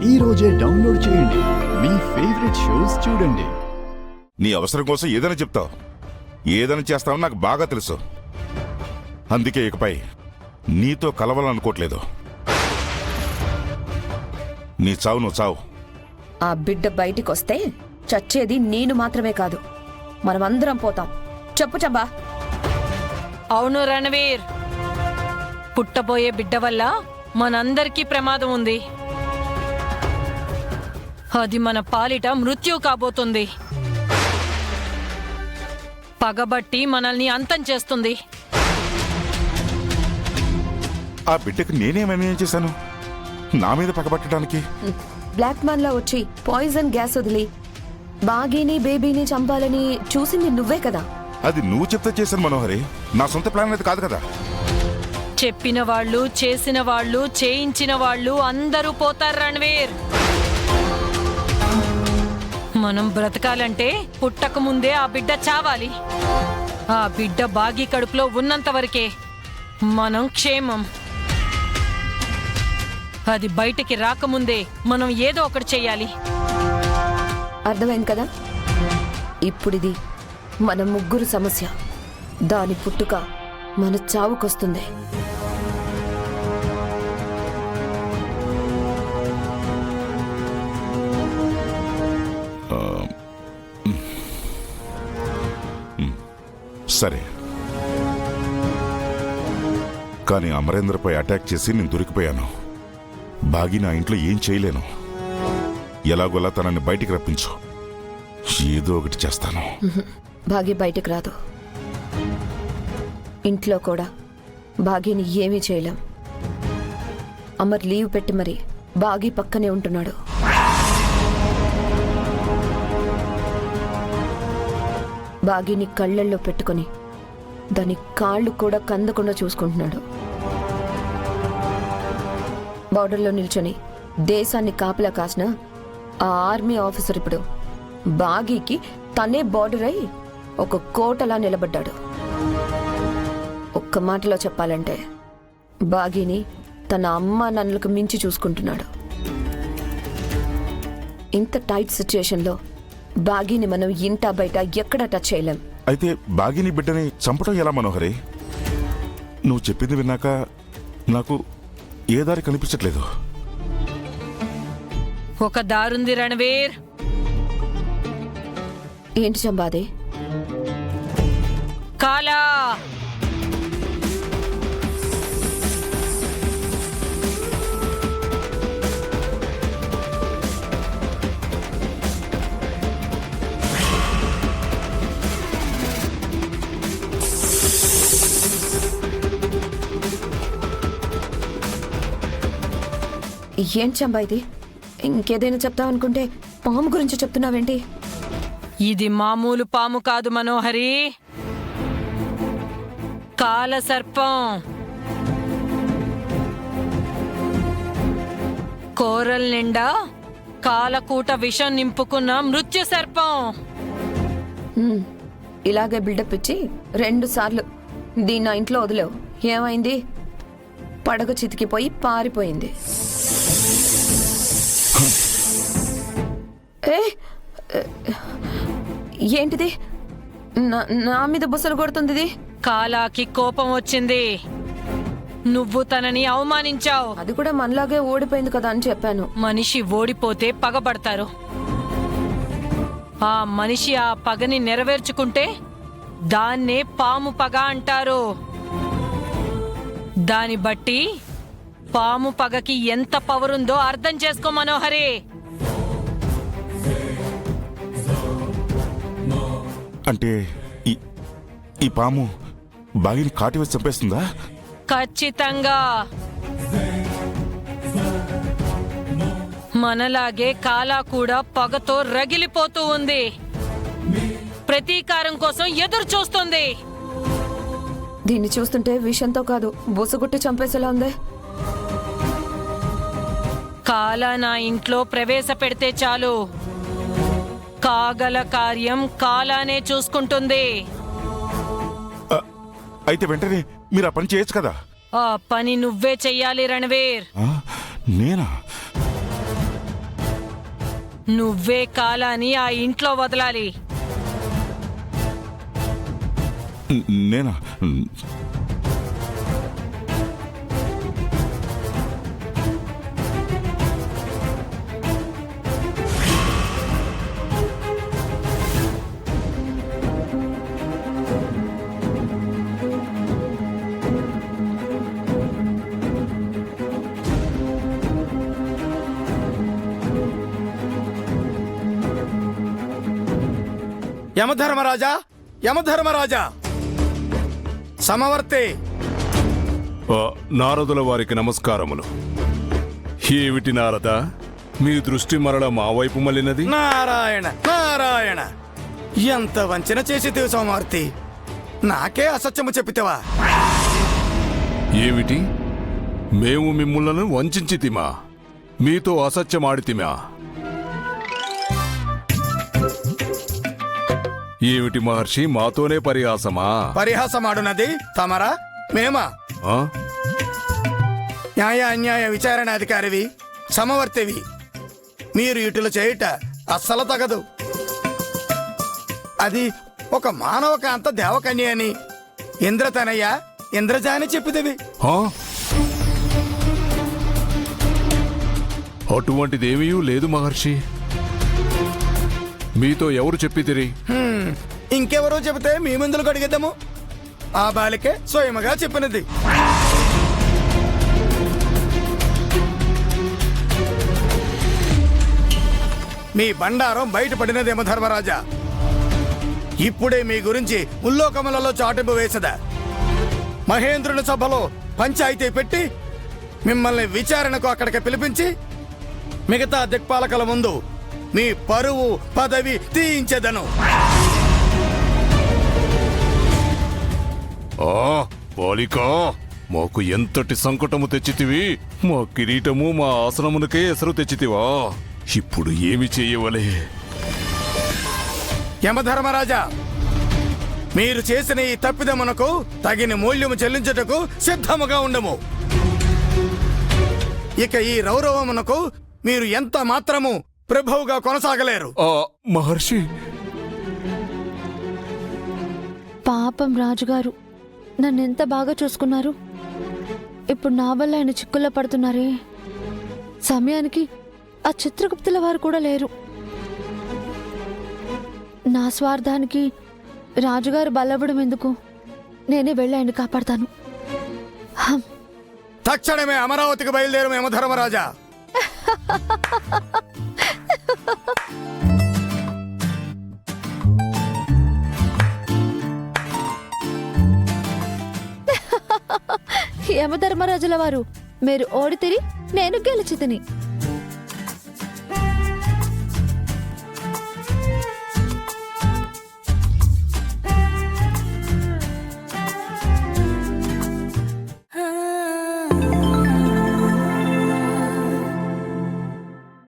ఈ రోజే డౌన్లోడ్ చేయండి. మీ ఫేవరెట్ షోస్ చూడండి. నీ అవసరం కోసం ఏదైనా చెప్తావు, ఏదైనా చేస్తావని నాకు బాగా తెలుసు. అందుకే ఇకపై నీతో కలవాలనుకోవట్లేదు. నీ చావు నువ్వు చావు. ఆ బిడ్డ బయటికొస్తే చచ్చేది నేను మాత్రమే కాదు, మనమందరం పోతాం. చెప్పు చంబా. అవును రణవీర్, పుట్టబోయే బిడ్డ వల్ల మనందరికీ ప్రమాదం ఉంది. అది మన పాలిట మృత్యు కాబోతుంది. పగబట్టి మనల్ని అంతం చేస్తుంది. ఆ బిడ్డకు నేనేమన్యాయం చేశాను నా మీద పగబట్టడానికి? బ్లాక్ మ్యాన్ లా వచ్చి పాయిజన్ గ్యాస్ వదిలి బాగీని బేబీని చంపాలని చూసింది నువ్వే కదా. అది నువ్వు చెప్తే చేశాను మనోహరి, నా సొంత ప్లాన్ అయితే కాదు కదా. చెప్పిన వాళ్ళు, చేసిన వాళ్ళు, చేయించిన వాళ్ళు అందరూ పోతారు రణవీర్. మనం బ్రతకాలంటే పుట్టక ముందే ఆ బిడ్డ చావాలి. ఆ బిడ్డ బాగి కడుపులో ఉన్నంత వరకే మనం క్షేమం. అది బయటికి రాకముందే మనం ఏదో ఒకటి చెయ్యాలి. అర్థమైంది కదా? ఇప్పుడిది మన ముగ్గురు సమస్య. దాని పుట్టుక మన చావుకొస్తుంది. సరే, కానీ అమరేంద్రపై అటాక్ చేసి నేను దొరికిపోయాను. బాగి నా ఇంట్లో ఏం చేయలేను. ఎలాగోలా తనని బయటికి రప్పించు, ఏదో ఒకటి చేస్తాను. భాగి బయటకు రాదు. ఇంట్లో కూడా బాగీని ఏమీ చేయలేం. అమర్ లీవ్ పెట్టి మరి బాగి పక్కనే ఉంటున్నాడు. బాగీని కళ్ళల్లో పెట్టుకుని దాని కాళ్ళు కూడా కందకుండా చూసుకుంటున్నాడు. బార్డర్లో నిల్చొని దేశాన్ని కాపలా కాసిన ఆ ఆర్మీ ఆఫీసర్ ఇప్పుడు బాగీకి తనే బార్డర్ అయి ఒక కోటలా నిలబడ్డాడు. ఒక్క మాటలో చెప్పాలంటే బాగీని తన అమ్మా నాన్నలకు మించి చూసుకుంటున్నాడు. ఇంత టైట్ సిచ్యుయేషన్లో బాగీని మనం ఇంటా బయట ఎక్కడ టచ్ చేయలేం. అయితే బాగిని బిడ్డని చంపడం ఎలా మనోహరి? నువ్వు చెప్పింది విన్నాక నాకు ఏ దారి కనిపించట్లేదు. ఒక దారుంది రణవీర్. ఏంటి చంబాదే? కాలా. ఏంటి చంబా ఇది? ఇంకేదైనా చెప్తావనుకుంటే పాము గురించి చెప్తున్నావేంటి? ఇది మామూలు పాము కాదు మనోహరి, కాల సర్పం. కోరల్ నిండా కాలకూట విషం నింపుకున్న మృత్యు సర్పం. ఇలాగే బిల్డప్ ఇచ్చి 2 సార్లు దీన్ని నా ఇంట్లో వదిలేవు. ఏమైంది? పడగ చితికిపోయి పారిపోయింది. ఏంటిది? నా మీద బుసలు కొడుతుంది. కాలాకి కోపం వచ్చింది. నువ్వు తనని అవమానించావు. అది కూడా మనలాగే ఓడిపోయింది కదా అని చెప్పాను. మనిషి ఓడిపోతే పగబడతారు. ఆ మనిషి ఆ పగని నెరవేర్చుకుంటే దాన్నే పాము పగ అంటారు. దాన్ని బట్టి పాము పగకి ఎంత పవర్ ఉందో అర్థం చేసుకో మనోహరి. అంటే ఈ పాము బాగిని కాటివేసి చంపేస్తుందా? ఖచ్చితంగా. మనలాగే కాలా కూడా పగతో రగిలిపోతూ ఉంది. ప్రతీకారం కోసం ఎదురు చూస్తుంది. దీన్ని చూస్తుంటే విషంతో కాదు బుసగుట్టి చంపేసేలా ఉంది. కాలా నా ఇంట్లో ప్రవేశపెడితే చాలు, కాగల కార్యం కాలానే చూసుకుంటుంది. అయితే వెంటనే మీరు ఆ పని చేయొచ్చు కదా. ఆ పని నువ్వే చెయ్యాలి రణవీర్. నేనా? నువ్వే కాలాని ఆ ఇంట్లో వదలాలి. నేనా? యమధర్మరాజా, యమధర్మరాజా, సమవర్తే. నారదుల వారికి నమస్కారములు. ఏమిటి నారద, మీ దృష్టి మరల మా వైపు మళ్ళినది? నారాయణ నారాయణ, ఎంత వంచన చేసి సోమవర్తి, నాకే అసత్యము చెప్పితేవా? ఏమిటి, మేము మిమ్ములను వంచితిమా? మీతో అసత్యమాడితిమా? ఏమిటి మహర్షి, మాతోనే పరిహాసమా? పరిహాసమాడునది తమరా మేమా? ఆ? న్యాయ అన్యాయ విచారణ అధికారివి, సమవర్తివి. మీరు ఇటులు చేయుట అస్సలు తగదు. అది ఒక మానవకాంత దేవకన్య అని ఇంద్రతనయ్య ఇంద్రజాని చెప్పిదివి. ఆ? అటువంటిదేమీ లేదు మహర్షి. మీతో ఎవరు చెప్పితిరి? ఇంకెవరో చెబితే మీ ముందులు అడిగేద్దాము. ఆ బాలికే స్వయముగా చెప్పినది. మీ బండారం బయటపడినదేమో ధర్మరాజా. ఇప్పుడే మీ గురించి ముల్లోకములలో చాటింపు వేసదా. మహేంద్రుని సభలో పంచాయితీ పెట్టి మిమ్మల్ని విచారణకు అక్కడికి పిలిపించి మిగతా దిక్పాలకుల ముందు మీ పరువు పదవి తీయించెదను. బాలికా, మాకు ఎంతటి సంకటము తెచ్చితివి! మా కిరీటము మా ఆసనమునకే ఎసరు తెచ్చితివా? ఇప్పుడు ఏమి చేయవలే? యమధర్మరాజా, మీరు చేసిన ఈ తప్పిదమునకు తగిన మూల్యము చెల్లించుటకు సిద్ధముగా ఉండము. ఇక ఈ రౌరవమునకు మీరు ఎంత మాత్రము ప్రభువుగా కొనసాగలేరు. మహర్షి, పాపం రాజుగారు నన్నెంత బాగా చూసుకున్నారు. ఇప్పుడు నా వల్ల ఆయన చిక్కుల్లో పడుతున్నారే. సమయానికి ఆ చిత్రగుప్తుల వారు కూడా లేరు. నా స్వార్థానికి రాజుగారు బలవడం ఎందుకు? నేనే వెళ్ళి ఆయన కాపాడతాను. తక్షణమే అమరావతికి బయలుదేరు యమధర్మరాజా. యమధర్మరాజుల వారు, మీరు ఓడితిరి, నేను గెలిచితిని.